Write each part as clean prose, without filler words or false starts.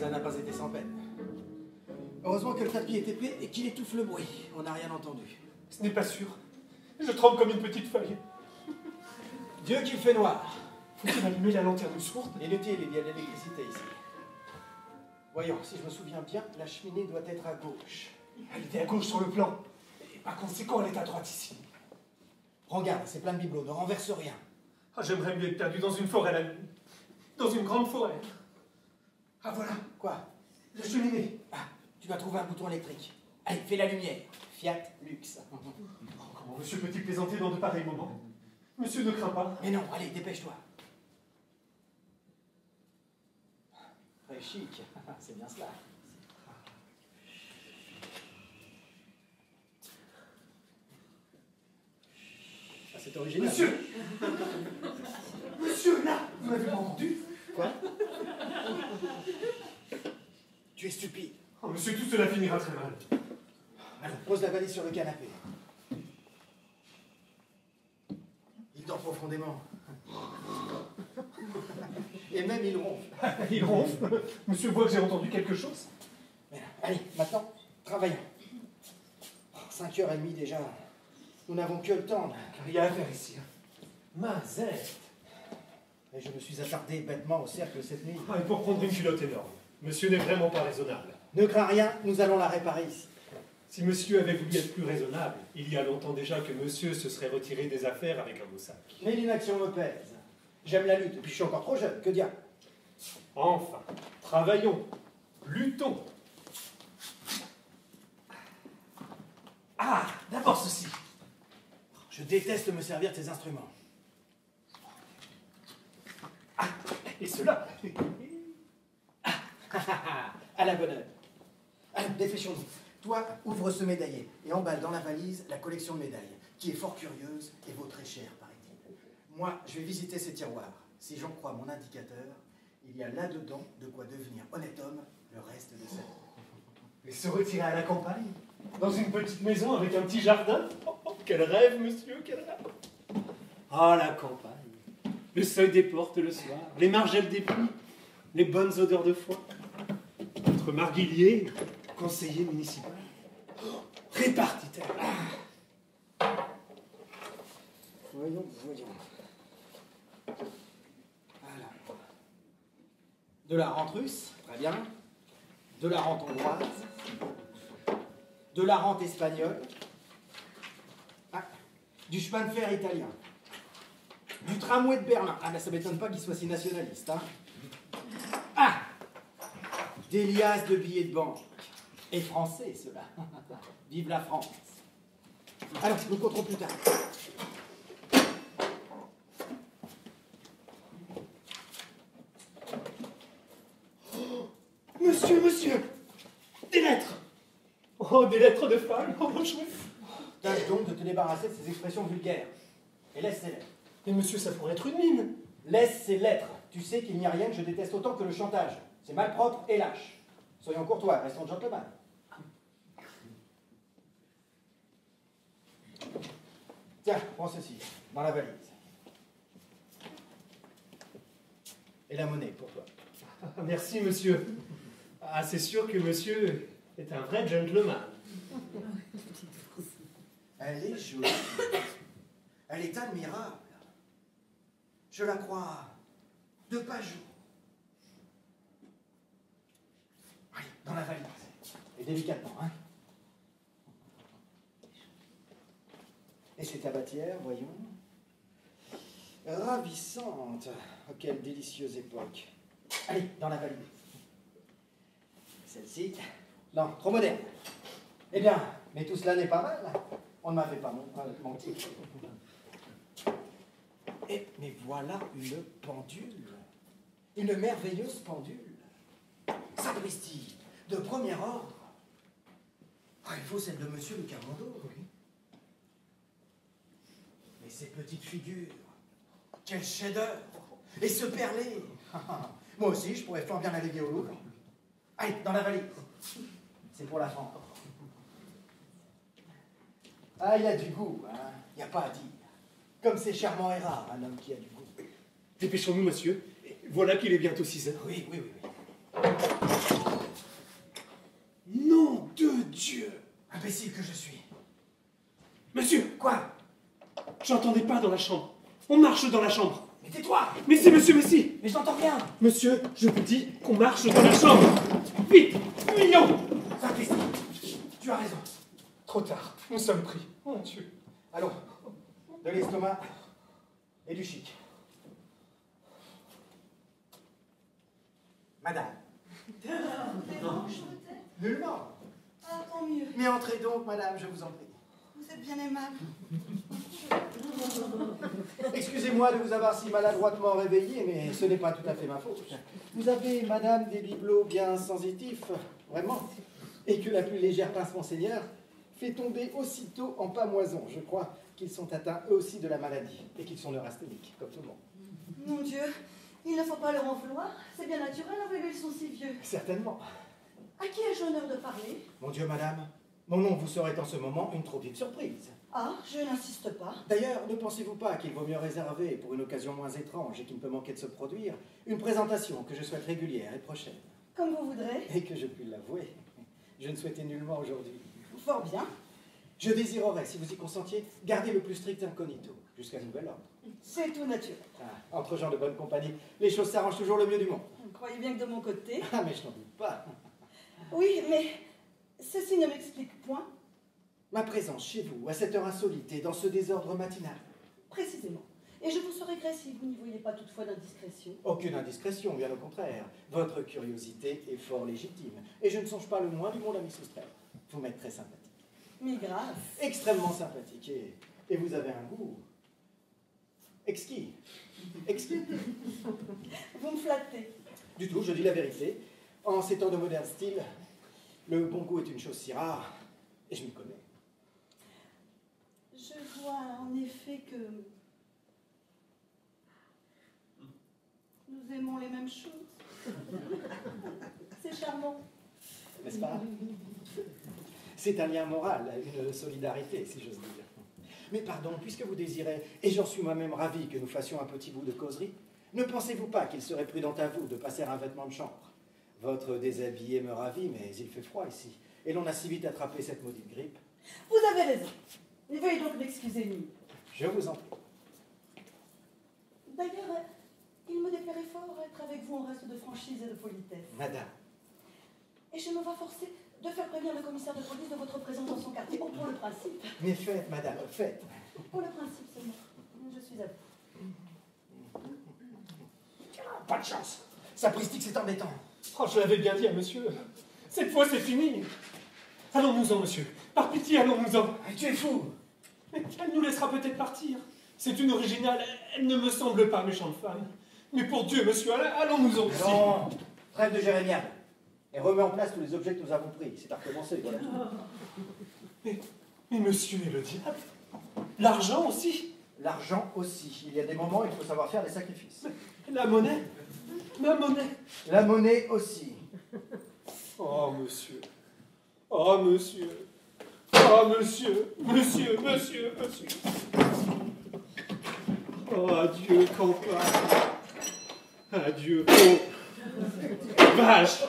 Ça n'a pas été sans peine. Heureusement que le tapis est épais et qu'il étouffe le bruit. On n'a rien entendu. Ce n'est pas sûr. Je tremble comme une petite feuille. Dieu qu'il fait noir. Faut-il allumer la lanterne sourde? Inutile, il y a de l'électricité ici. Voyons, si je me souviens bien, la cheminée doit être à gauche. Elle était à gauche sur le plan. Et par conséquent, elle est à droite ici. Regarde, c'est plein de bibelots, ne renverse rien. Ah, j'aimerais mieux être perdu dans une forêt la nuit. Dans une grande forêt. Ah, voilà. Quoi? La cheminée. Ah, tu vas trouver un bouton électrique. Allez, fais la lumière. Fiat Lux. Oh, comment monsieur peut-il plaisanter dans de pareils moments? Monsieur ne craint pas. Mais non, allez, dépêche-toi. Très chic, c'est bien cela. Ah, c'est original. Monsieur! Monsieur, là! Vous m'avez pas entendu? Quoi? Tu es stupide. Oh, monsieur, tout cela finira très mal. Alors, pose la valise sur le canapé. Il dort profondément. Et même il ronfle. Il ronfle. Monsieur voit que j'ai entendu quelque chose? Mais, allez, maintenant, travaillons. 5h30 déjà. Nous n'avons que le temps, là. Il y a affaire ici. Mazette. Et je me suis attardé bêtement au cercle cette nuit. Ah, et pour prendre une culotte énorme. Monsieur n'est vraiment pas raisonnable. Ne crains rien, nous allons la réparer ici. Si monsieur avait voulu être plus raisonnable, il y a longtemps déjà que monsieur se serait retiré des affaires avec un beau sac. Mais l'inaction me pèse. J'aime la lutte, et puis je suis encore trop jeune, que dire? Enfin, travaillons, luttons. Ah, d'abord ceci. Je déteste me servir de ces instruments. Ah, et cela. À la bonne heure. Allez, dépêchons-nous. Toi, ouvre ce médaillet et emballe dans la valise la collection de médailles, qui est fort curieuse et vaut très cher, paraît-il. Moi, je vais visiter ces tiroirs. Si j'en crois mon indicateur, il y a là-dedans de quoi devenir honnête homme le reste de sa vie. Et se retirer à la campagne, dans une petite maison avec un petit jardin. Oh, quel rêve, monsieur, quel rêve. Ah, la campagne. Le seuil des portes le soir, les margelles des puits, les bonnes odeurs de foin. Notre marguillier, conseiller municipal. Oh, répartiteur. Voyons. Voilà. De la rente russe, très bien. De la rente hongroise. De la rente espagnole. Ah, du chemin de fer italien. Du tramway de Berlin. Ah, ben ça m'étonne pas qu'il soit si nationaliste, hein. Ah! Des liasses de billets de banque. Et français, ceux-là. Vive la France. Alors, nous compterons plus tard. Monsieur! Des lettres! Oh, des lettres de femmes! Oh, mon chouette! Tâche donc de te débarrasser de ces expressions vulgaires. Et laisse ces lettres. Mais monsieur, ça pourrait être une mine! Laisse ces lettres. Tu sais qu'il n'y a rien que je déteste autant que le chantage. C'est malpropre et lâche. Soyons courtois, restons gentlemen. Tiens, prends ceci, dans la valise. Et la monnaie pour toi. Merci, monsieur. Ah, c'est sûr que monsieur est un vrai gentleman. Elle est jolie. Elle est admirable. Je la crois de pas jour. Allez, dans la valise. Et délicatement, hein. Et cette tabatière, voyons. Ravissante. Oh, quelle délicieuse époque. Allez, dans la valise. Celle-ci. Non, trop moderne. Eh bien, mais tout cela n'est pas mal. On ne m'avait pas menti. Et, mais voilà une pendule. Une merveilleuse pendule. Sapristi, de premier ordre. Ah, il faut celle de monsieur le Carmondo. Oui. Mais ces petites figures, quel chef-d'œuvre. Et ce perlé. Moi aussi, je pourrais fort bien la léguer au Louvre. Allez, dans la valise. C'est pour la France. Ah, il y a du goût, hein. Il n'y a pas à dire. Comme c'est charmant et rare, un homme qui a du goût. Dépêchons-nous, monsieur. Voilà qu'il est bientôt 6 heures. Oui. Nom de Dieu! Imbécile que je suis. Monsieur! Quoi? J'entendais pas dans la chambre. On marche dans la chambre. Mais tais-toi! Mais c'est monsieur Messi! Mais je n'entends rien! Monsieur, je vous dis qu'on marche dans la chambre. Vite! Fuyons! Sapristi, tu as raison. Trop tard, nous sommes pris. Mon Dieu. Allons, de l'estomac et du chic. Madame. Dérange peut-être? Nullement. Ah, tant mieux. Mais entrez donc, madame, je vous en prie. Vous êtes bien aimable. Excusez-moi de vous avoir si maladroitement réveillé, mais ce n'est pas tout à fait ma faute. Vous avez, madame, des bibelots bien sensitifs, vraiment, et que la plus légère pince monseigneur fait tomber aussitôt en pamoison. Je crois qu'ils sont atteints eux aussi de la maladie, et qu'ils sont neurasthéniques, comme tout le monde. Mon Dieu, il ne faut pas leur en vouloir. C'est bien naturel avec eux, ils sont si vieux. Certainement. À qui ai-je l'honneur de parler? Mon Dieu, madame, mon nom vous serait en ce moment une trop vive surprise. Ah, je n'insiste pas. D'ailleurs, ne pensez-vous pas qu'il vaut mieux réserver, pour une occasion moins étrange et qui ne peut manquer de se produire, une présentation que je souhaite régulière et prochaine? Comme vous voudrez. Et que je puis l'avouer, je ne souhaitais nullement aujourd'hui. Fort bien. Je désirerais, si vous y consentiez, garder le plus strict incognito, jusqu'à nouvel ordre. C'est tout naturel. Ah, entre gens de bonne compagnie, les choses s'arrangent toujours le mieux du monde. Vous croyez bien que de mon côté... Ah, mais je n'en doute pas. Oui, mais ceci ne m'explique point. Ma présence chez vous, à cette heure insolite et dans ce désordre matinal. Précisément. Et je vous serais gré si vous n'y voyez pas toutefois d'indiscrétion. Aucune indiscrétion, bien au contraire. Votre curiosité est fort légitime. Et je ne songe pas le moins du monde à m'y soustraire. Vous m'êtes très sympathique. Mais grâce. Extrêmement sympathique. Et vous avez un goût exquis. Exquis. Vous me flattez. Du tout, je dis la vérité. En ces temps de moderne style, le bon goût est une chose si rare, et je m'y connais. Je vois en effet que nous aimons les mêmes choses. C'est charmant. N'est-ce pas? C'est un lien moral, une solidarité, si j'ose dire. Mais pardon, puisque vous désirez, et j'en suis moi-même ravi que nous fassions un petit bout de causerie, ne pensez-vous pas qu'il serait prudent à vous de passer un vêtement de chambre? Votre déshabillé me ravit, mais il fait froid ici, et l'on a si vite attrapé cette maudite grippe. Vous avez raison. Veuillez donc m'excuser, Mimi. Je vous en prie. D'ailleurs, il me déplairait fort être avec vous en reste de franchise et de politesse. Madame. Et je me vois forcée de faire prévenir le commissaire de police de votre présence dans son quartier. Oh, pour le principe. Mais faites, madame, faites. Pour le principe seulement. Je suis à vous. Pas de chance. Sapristi que c'est embêtant. Oh, je l'avais bien dit à monsieur. Cette fois, c'est fini. Allons-nous-en, monsieur. Par pitié, allons-nous-en. Tu es fou. Mais elle nous laissera peut-être partir. C'est une originale. Elle ne me semble pas méchante femme. Mais pour Dieu, monsieur, allons-nous-en ici. Non, trêve de jérémiade. Et remets en place tous les objets que nous avons pris. C'est à recommencer, voilà. Mais monsieur est le diable. L'argent aussi. L'argent aussi. Il y a des moments où il faut savoir faire des sacrifices. La monnaie. Ma monnaie. La monnaie aussi. Oh, monsieur. Oh, monsieur. Oh, monsieur. Monsieur, monsieur, monsieur. Oh, adieu, campagne. Adieu, vache.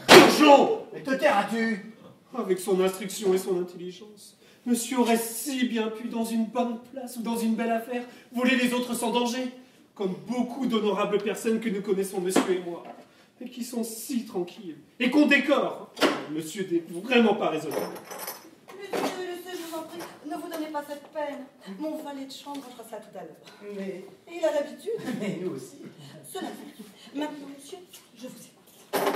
Bourgeon. Mais te tairas-tu? Avec son instruction et son intelligence, monsieur aurait si bien pu, dans une bonne place ou dans une belle affaire, voler les autres sans danger, comme beaucoup d'honorables personnes que nous connaissons, monsieur et moi, et qui sont si tranquilles, et qu'on décore. Monsieur n'est vraiment pas raisonnable. Laissez, je vous en prie, ne vous donnez pas cette peine. Mon valet de chambre fera ça tout à l'heure. Mais Et il a l'habitude. nous aussi. Cela fait. Maintenant, monsieur, je vous écoute.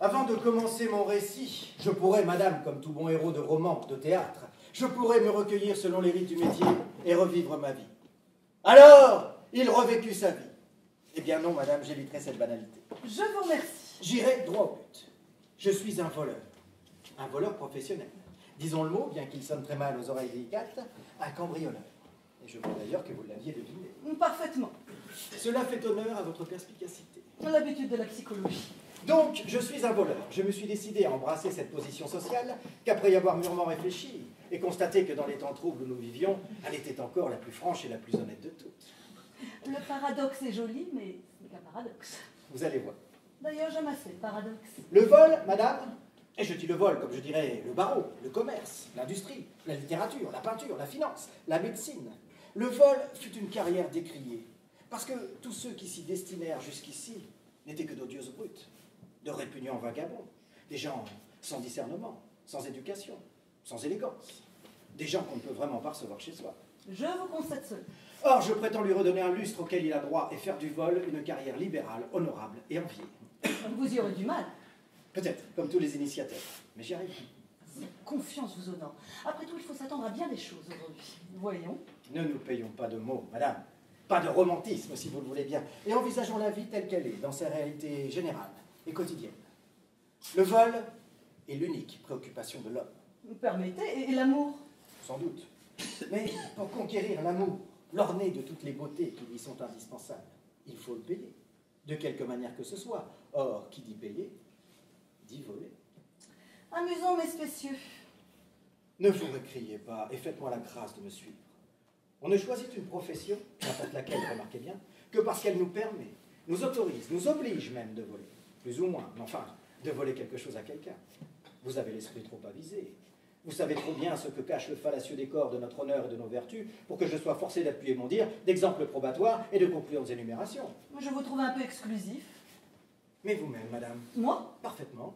Avant de commencer mon récit, je pourrais, madame, comme tout bon héros de roman, de théâtre, je pourrais me recueillir selon les rites du métier et revivre ma vie. Alors, il revécut sa vie. Eh bien non, madame, j'éviterai cette banalité. Je vous remercie. J'irai droit au but. Je suis un voleur professionnel. Disons le mot, bien qu'il sonne très mal aux oreilles délicates, un cambrioleur. Et je crois d'ailleurs que vous l'aviez deviné. Parfaitement. Cela fait honneur à votre perspicacité. L'habitude de la psychologie. Donc, je suis un voleur. Je me suis décidé à embrasser cette position sociale qu'après y avoir mûrement réfléchi et constaté que dans les temps troubles où nous vivions, elle était encore la plus franche et la plus honnête de toutes. Le paradoxe est joli, mais ce n'est qu'un paradoxe. vous allez voir. D'ailleurs, j'aime assez le paradoxe. Le vol, madame, et je dis le vol comme je dirais le barreau, le commerce, l'industrie, la littérature, la peinture, la finance, la médecine. Le vol fut une carrière décriée, parce que tous ceux qui s'y destinèrent jusqu'ici n'étaient que d'odieuses brutes, de répugnants vagabonds, des gens sans discernement, sans éducation, sans élégance, des gens qu'on ne peut vraiment pas recevoir chez soi. Je vous concède cela. Or, je prétends lui redonner un lustre auquel il a droit et faire du vol une carrière libérale, honorable et enviée. Vous y aurez du mal. Peut-être, comme tous les initiateurs, mais j'y arrive. Cette confiance vous honore. Après tout, il faut s'attendre à bien des choses aujourd'hui. Voyons. Ne nous payons pas de mots, madame. Pas de romantisme, si vous le voulez bien. Et envisageons la vie telle qu'elle est, dans sa réalité générale et quotidienne. Le vol est l'unique préoccupation de l'homme. Vous permettez, et l'amour? Sans doute. Mais pour conquérir l'amour, l'orner de toutes les beautés qui lui sont indispensables, il faut le payer, de quelque manière que ce soit. Or, qui dit payer, dit voler. Amusant, mais spécieux. Ne vous récriez pas et faites-moi la grâce de me suivre. On ne choisit une profession, n'importe laquelle, remarquez bien, que parce qu'elle nous permet, nous autorise, nous oblige même de voler. Plus ou moins, mais enfin, de voler quelque chose à quelqu'un. Vous avez l'esprit trop avisé. Vous savez trop bien ce que cache le fallacieux décor de notre honneur et de nos vertus pour que je sois forcé d'appuyer mon dire d'exemples probatoires et de concluantes énumérations. Je vous trouve un peu exclusif. Mais vous-même, madame, Moi? parfaitement.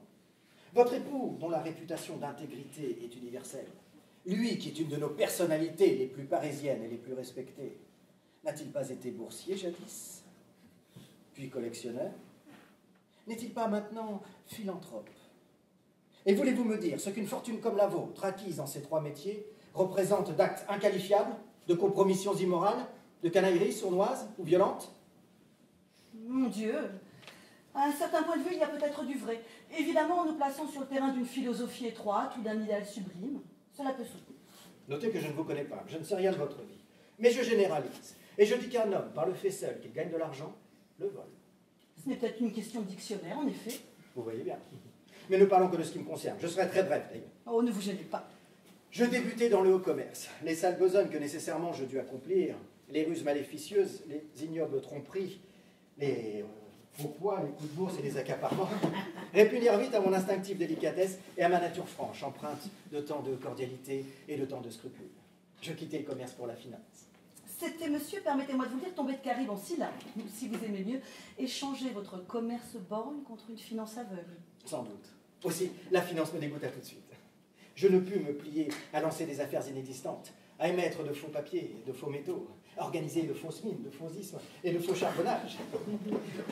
Votre époux, dont la réputation d'intégrité est universelle, lui qui est une de nos personnalités les plus parisiennes et les plus respectées, n'a-t-il pas été boursier jadis, puis collectionneur? N'est-il pas maintenant philanthrope? Et voulez-vous me dire ce qu'une fortune comme la vôtre, acquise dans ces trois métiers, représente d'actes inqualifiables, de compromissions immorales, de canailleries sournoises ou violentes? Mon Dieu. À un certain point de vue, il y a peut-être du vrai. Évidemment, en nous plaçant sur le terrain d'une philosophie étroite ou d'un idéal sublime, cela peut soutenir. Notez que je ne vous connais pas, je ne sais rien de votre vie. Mais je généralise. Et je dis qu'un homme, par le fait seul qu'il gagne de l'argent, le vole. Ce n'est peut-être une question de dictionnaire, en effet. Vous voyez bien. Mais ne parlons que de ce qui me concerne. Je serai très bref, d'ailleurs. Oh, ne vous gênez pas. Je débutais dans le haut commerce. Les sales besognes que nécessairement je dus accomplir, les ruses maléficieuses, les ignobles tromperies, les faux poids, les coups de bourse et les accaparements répugnèrent vite à mon instinctive délicatesse et à ma nature franche, empreinte de tant de cordialité et de tant de scrupules. Je quittai le commerce pour la finance. C'était, monsieur, permettez-moi de vous le dire, tombé de Caribe en syllabes, si vous aimez mieux, échanger votre commerce borgne contre une finance aveugle. Sans doute. Aussi, la finance me dégoûta tout de suite. Je ne pus me plier à lancer des affaires inexistantes, à émettre de faux papiers, de faux métaux, à organiser de fausses mines, de faux isthmes et de faux charbonnages.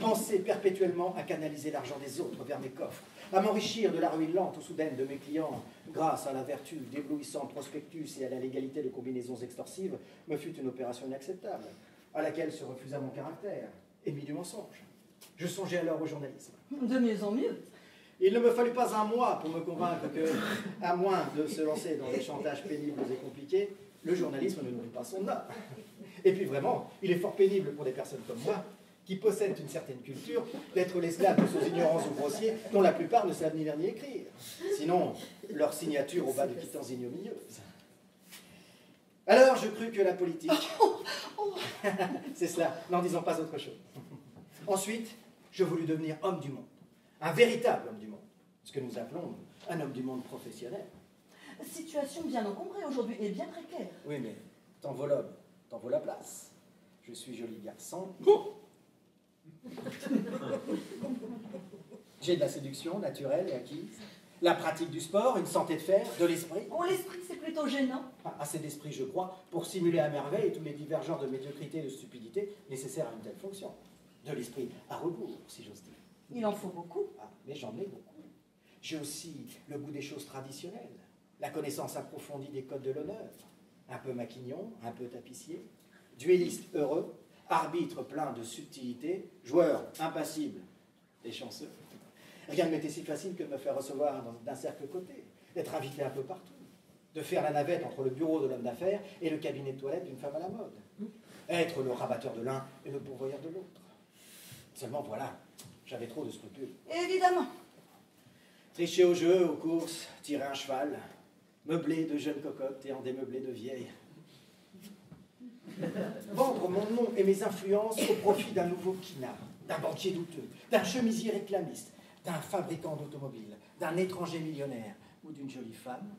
Penser perpétuellement à canaliser l'argent des autres vers mes coffres, à m'enrichir de la ruine lente ou soudaine de mes clients grâce à la vertu d'éblouissants prospectus et à la légalité de combinaisons extorsives me fut une opération inacceptable, à laquelle se refusa mon caractère, émis du mensonge. Je songeais alors au journalisme. De mieux en mieux. Il ne me fallut pas un mois pour me convaincre que, à moins de se lancer dans des chantages pénibles et compliqués, le journalisme ne nourrit pas son âme. Et puis vraiment, il est fort pénible pour des personnes comme moi, qui possèdent une certaine culture, d'être l'esclave de ces ignorants ou grossiers, dont la plupart ne savent ni lire ni écrire. Sinon, leur signature au bas de quittances ignominieuses. Alors, je crus que la politique... C'est cela, n'en disons pas autre chose. Ensuite, je voulus devenir homme du monde. Un véritable homme du monde. Ce que nous appelons un homme du monde professionnel. Situation bien encombrée aujourd'hui et bien précaire. Oui, mais t'en vaut l'homme, t'en vaut la place. Je suis joli garçon. J'ai de la séduction naturelle et acquise. La pratique du sport, une santé de fer, de l'esprit. Oh, l'esprit, c'est plutôt gênant. Assez d'esprit, je crois, pour simuler à merveille tous les divers genres de médiocrité et de stupidité nécessaires à une telle fonction. De l'esprit à rebours, si j'ose dire. Il en faut beaucoup. Ah, mais j'en ai beaucoup. J'ai aussi le goût des choses traditionnelles, la connaissance approfondie des codes de l'honneur, un peu maquignon, un peu tapissier, duelliste heureux, arbitre plein de subtilité, joueur impassible et chanceux. Rien ne m'était si facile que de me faire recevoir d'un cercle côté, d'être invité un peu partout, de faire la navette entre le bureau de l'homme d'affaires et le cabinet de toilette d'une femme à la mode, être le rabatteur de l'un et le pourvoyeur de l'autre. Seulement voilà, j'avais trop de scrupules. Évidemment. Tricher au jeu, aux courses, tirer un cheval, meubler de jeunes cocottes et en démeubler de vieilles. Vendre mon nom et mes influences au profit d'un nouveau quinard. d'un banquier douteux, d'un chemisier réclamiste, d'un fabricant d'automobiles, d'un étranger millionnaire ou d'une jolie femme,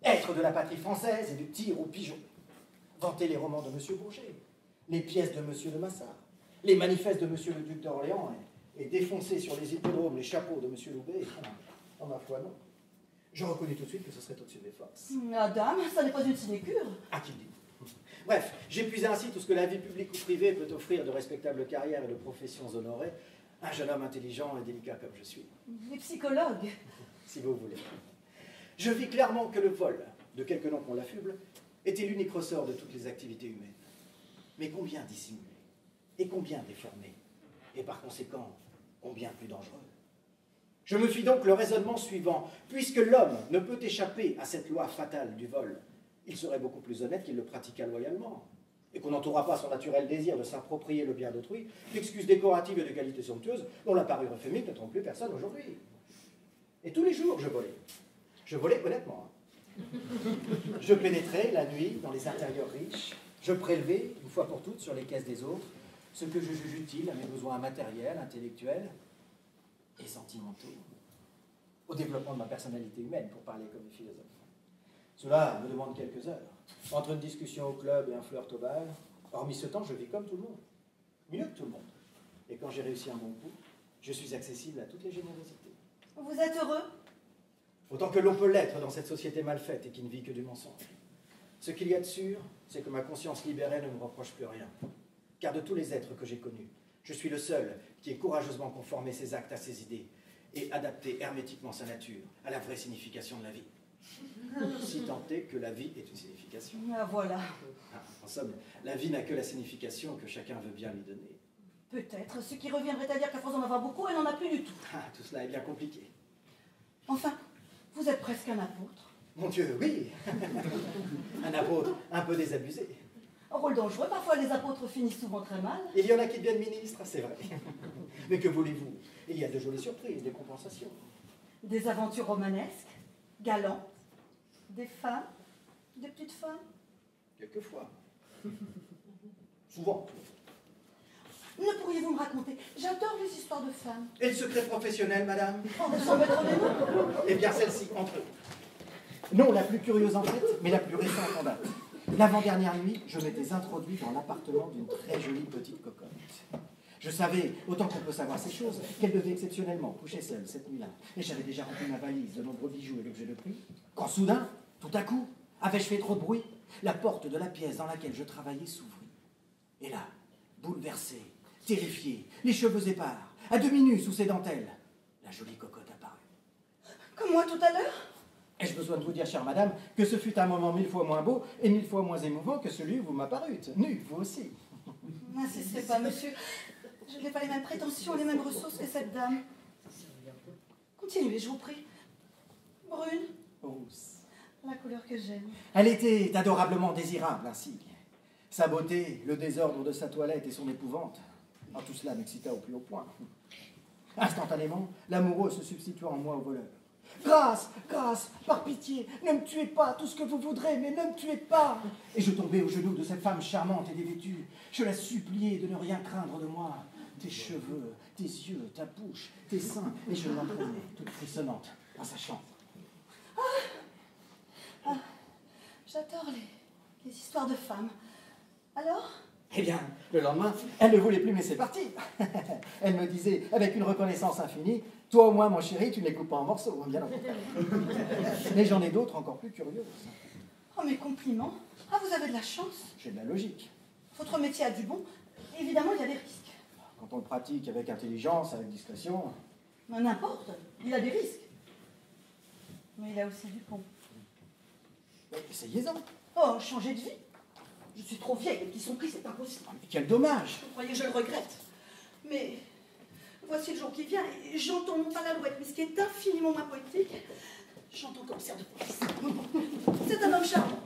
être de la patrie française et du tir au pigeon, vanter les romans de M. Bourget, les pièces de M. de Massard, les manifestes de M. le duc d'Orléans et défoncer sur les hippodromes les chapeaux de M. Loubet, en ma foi non. Je reconnais tout de suite que ce serait au-dessus de mes forces. Madame, ça n'est pas une sinécure. À qui le dit? Bref, j'épuisais ainsi tout ce que la vie publique ou privée peut offrir de respectables carrières et de professions honorées, un jeune homme intelligent et délicat comme je suis. Les psychologues. Si vous voulez. Je vis clairement que le vol, de quelque nom qu'on l'affuble, était l'unique ressort de toutes les activités humaines. Mais combien dissimulé, et combien déformé, et par conséquent, combien plus dangereux. Je me fis donc le raisonnement suivant. Puisque l'homme ne peut échapper à cette loi fatale du vol, il serait beaucoup plus honnête qu'il le pratiquât loyalement, et qu'on n'entourera pas son naturel désir de s'approprier le bien d'autrui d'excuses décoratives et de qualité somptueuse dont la parure éphémère ne trompe plus personne aujourd'hui. Et tous les jours, je volais. Je volais honnêtement. Je pénétrais la nuit dans les intérieurs riches. Je prélevais, une fois pour toutes, sur les caisses des autres, ce que je juge utile à mes besoins matériels, intellectuels et sentimentaux, au développement de ma personnalité humaine, pour parler comme les philosophes. Cela me demande quelques heures. Entre une discussion au club et un flirt au bal, hormis ce temps, je vis comme tout le monde. Mieux que tout le monde. Et quand j'ai réussi un bon coup, je suis accessible à toutes les générosités. Vous êtes heureux? Autant que l'on peut l'être dans cette société mal faite et qui ne vit que du mensonge. Ce qu'il y a de sûr, c'est que ma conscience libérée ne me reproche plus rien. Car de tous les êtres que j'ai connus, je suis le seul qui ait courageusement conformé ses actes à ses idées et adapté hermétiquement sa nature à la vraie signification de la vie. Si tant est que la vie est une signification. Ah, voilà. En somme, la vie n'a que la signification que chacun veut bien lui donner. Peut-être, ce qui reviendrait à dire qu'à force d'en avoir beaucoup, elle n'en a plus du tout. Tout cela est bien compliqué. Enfin, vous êtes presque un apôtre. Mon Dieu, oui. Un apôtre un peu désabusé. Un rôle dangereux, parfois les apôtres finissent souvent très mal. Il y en a qui deviennent ministres, c'est vrai. Mais que voulez-vous? Il y a de jolies surprises, des compensations. Des aventures romanesques, galantes, des femmes, des petites femmes. Quelquefois. Souvent. Ne pourriez-vous me raconter? J'adore les histoires de femmes. Et le secret professionnel, madame? Sans mettre les mots. Eh bien, celle-ci, entre eux. Non, la plus curieuse en fait, mais la plus récente en date. L'avant-dernière nuit, je m'étais introduit dans l'appartement d'une très jolie petite cocotte. Je savais, autant qu'on peut savoir ces choses, qu'elle devait exceptionnellement coucher seule cette nuit-là. Et j'avais déjà rempli ma valise de nombreux bijoux et l'objet de prix. Quand soudain, tout à coup, avais-je fait trop de bruit, la porte de la pièce dans laquelle je travaillais s'ouvrit. Et là, bouleversée, terrifiée, les cheveux épars, à demi nus sous ses dentelles, la jolie cocotte apparut. Comme moi tout à l'heure? Ai-je besoin de vous dire, chère madame, que ce fut un moment 1000 fois moins beau et 1000 fois moins émouvant que celui où vous m'apparûtes, nue, vous aussi. N'insistez pas, monsieur. Je n'ai pas les mêmes prétentions, les mêmes ressources que cette dame. Continuez, je vous prie. Brune, Rousse. la couleur que j'aime. Elle était adorablement désirable, ainsi. Sa beauté, le désordre de sa toilette et son épouvante, tout cela m'excita au plus haut point. Instantanément, l'amoureux se substitua en moi au voleur. Grâce, grâce, par pitié, ne me tuez pas, tout ce que vous voudrez, mais ne me tuez pas. Et je tombai aux genoux de cette femme charmante et dévêtue. Je la suppliai de ne rien craindre de moi. Tes cheveux, tes yeux, ta bouche, tes seins, et je l'entraînai, toute frissonnante, dans sa chambre. J'adore les histoires de femmes. Alors? Eh bien, le lendemain, elle ne voulait plus me laisser partir. Elle me disait, avec une reconnaissance infinie, « Toi au moins, mon chéri, tu ne les coupes pas en morceaux. » Bien entendu. Mais j'en ai d'autres encore plus curieuses. Oh, mes compliments. Ah, vous avez de la chance. J'ai de la logique. Votre métier a du bon. Évidemment, il y a des risques. Quand on le pratique avec intelligence, avec discrétion... Mais n'importe, il a des risques. Mais il a aussi du bon. Mais essayez-en. Oh, changer de vie. Je suis trop vieille, les petits sont pris, c'est impossible. Mais quel dommage. Vous croyez que je le regrette? Mais voici le jour qui vient et j'entends non pas l'alouette, mais ce qui est infiniment moins poétique, j'entends le commissaire de police. C'est un homme charmant.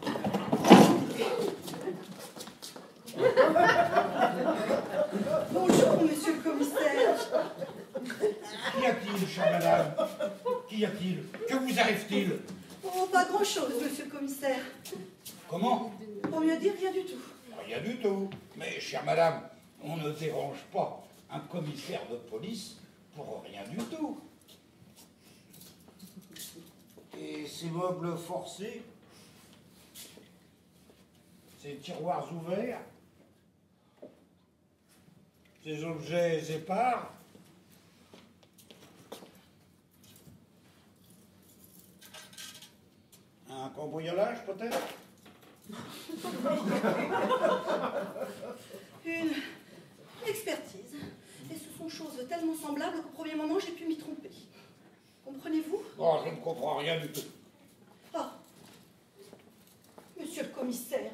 Bonjour, monsieur le commissaire. Qu'y a-t-il, chère madame? Qu'y a-t-il? Que vous arrive-t-il? Oh, pas grand-chose, monsieur le commissaire. Comment? Pour mieux dire, rien du tout. Rien du tout. Mais, chère madame, on ne dérange pas. un commissaire de police pour rien du tout. Et ces meubles forcés, ces tiroirs ouverts, ces objets épars, un cambriolage peut-être? Une expertise. Et ce sont choses tellement semblables qu'au premier moment, j'ai pu m'y tromper. Comprenez-vous? Oh, je ne comprends rien du tout. Ah, monsieur le commissaire,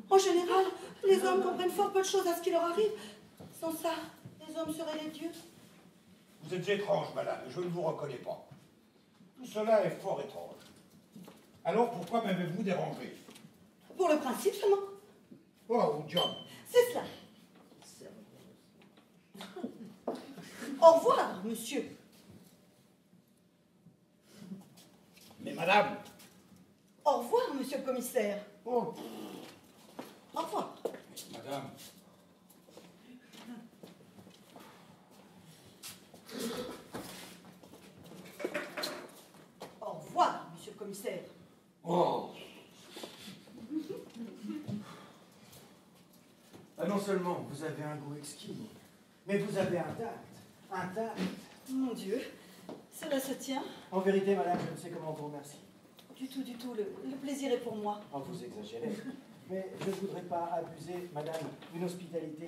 en général, les hommes comprennent fort peu de choses à ce qui leur arrive. Sans ça, les hommes seraient les dieux. Vous êtes étrange, madame, et je ne vous reconnais pas. Tout cela est fort étrange. Alors pourquoi m'avez-vous dérangé? Pour le principe seulement. Oh, diable. C'est cela. Au revoir, monsieur. Mais madame. Au revoir, monsieur le commissaire. Oh, Au revoir. madame. Au revoir, monsieur le commissaire. Oh. Ah, non seulement vous avez un goût exquis, mais vous avez un tact. Un tact. Mon Dieu, cela se tient. En vérité, madame, je ne sais comment vous remercier. Du tout, du tout. Le plaisir est pour moi. Oh, vous exagérez. Mais je ne voudrais pas abuser, madame, d'une hospitalité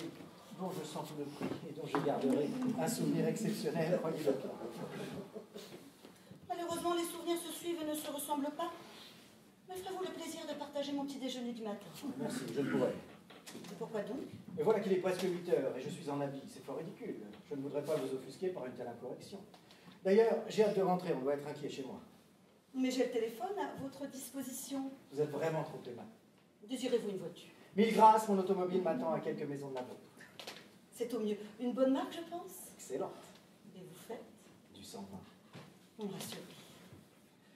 dont je sens tout le prix et dont je garderai un souvenir exceptionnel, croyez-le. Malheureusement, les souvenirs se suivent et ne se ressemblent pas. Me ferez-vous le plaisir de partager mon petit déjeuner du matin? Merci, je ne pourrai. Et pourquoi donc? Mais voilà qu'il est presque 8 heures et je suis en habit. C'est fort ridicule. Je ne voudrais pas vous offusquer par une telle incorrection. D'ailleurs, j'ai hâte de rentrer. On doit être inquiet chez moi. Mais j'ai le téléphone à votre disposition. Vous êtes vraiment trop aimable. Désirez-vous une voiture? 1000 grâces, mon automobile m'attend à quelques maisons de la vôtre. C'est au mieux. Une bonne marque, je pense. Excellent. Et vous faites? Du 120. On me rassure.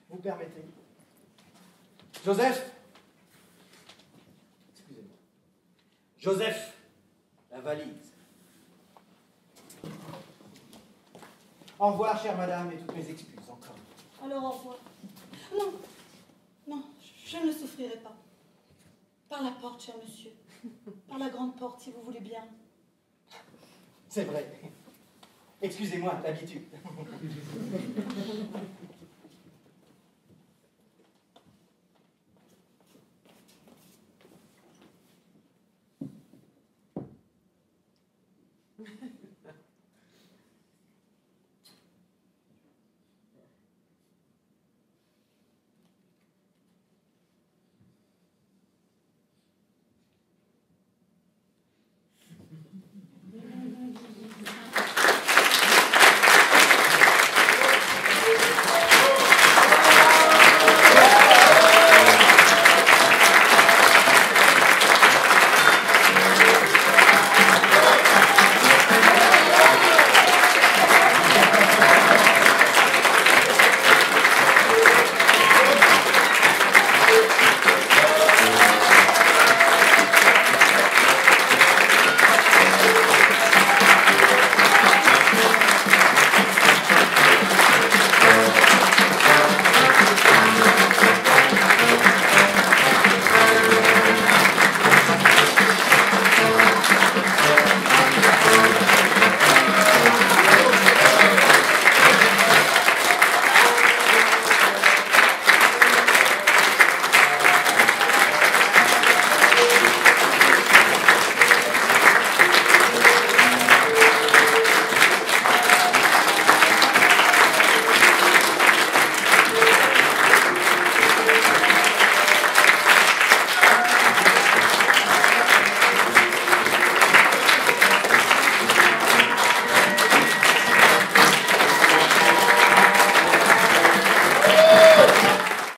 Vous permettez? Joseph! Excusez-moi. Joseph! La valise. Au revoir, chère madame, et toutes mes excuses encore. Alors, au revoir. Non, non, je ne souffrirai pas. Par la porte, cher monsieur. Par la grande porte, si vous voulez bien. C'est vrai. Excusez-moi, l'habitude.